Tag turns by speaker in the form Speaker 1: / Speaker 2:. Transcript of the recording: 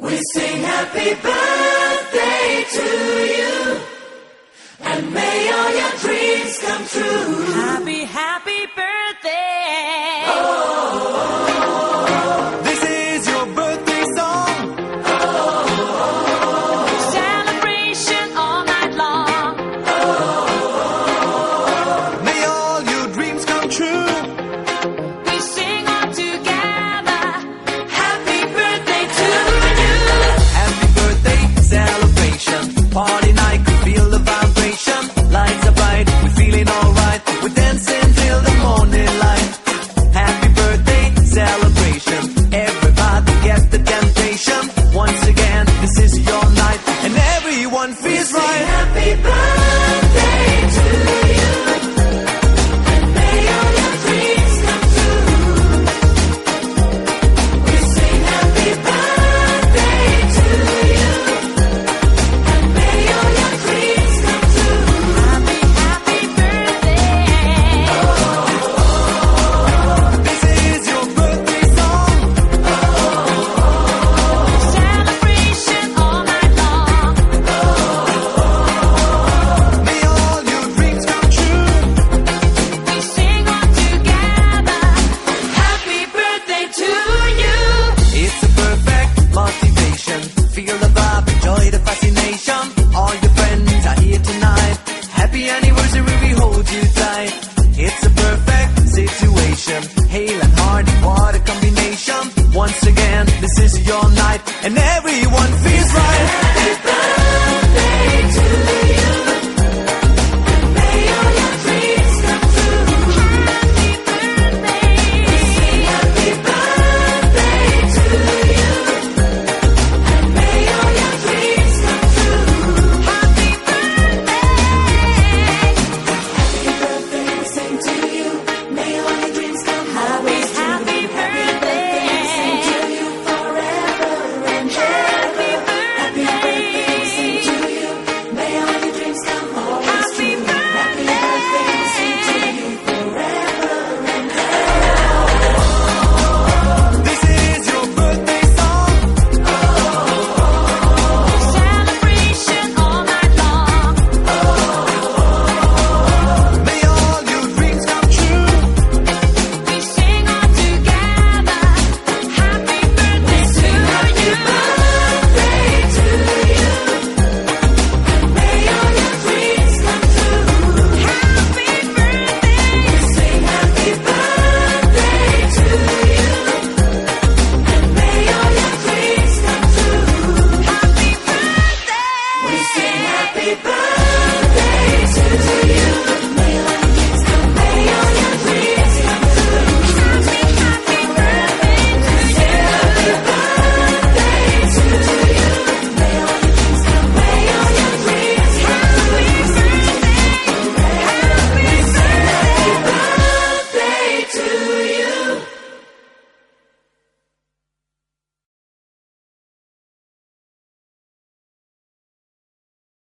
Speaker 1: We sing happy birthday to you, and may all your dreams come true.
Speaker 2: Happy, happy birthday.
Speaker 3: This is your birthday song.
Speaker 2: Celebration all night long.
Speaker 3: May all your dreams come true.
Speaker 2: We sing all together.
Speaker 1: Happy birthday to you.
Speaker 3: Happy birthday celebration. Party night, can feel the vibration. Lights are bright, we're feeling alright. We're dancing till the morning light. Happy birthday celebration. Everybody get the temptation. Once again, this is your night, and everyone feels right.
Speaker 1: Happy birthday to you, and may all your dreams come true. We sing happy birthday to you, and may all your dreams come true.
Speaker 2: Happy, happy birthday.
Speaker 3: This is your birthday song.
Speaker 2: Celebration all night long.
Speaker 3: May all your dreams come true.
Speaker 2: We sing all together.
Speaker 1: Happy birthday to you.
Speaker 3: It's a perfect motivation. Feel the vibe, enjoy the fascination. All your friends are here tonight. Happy anniversary, we hold you tight. It's a perfect situation. Hale and Hardy, what a combination. Once again, this is your night, and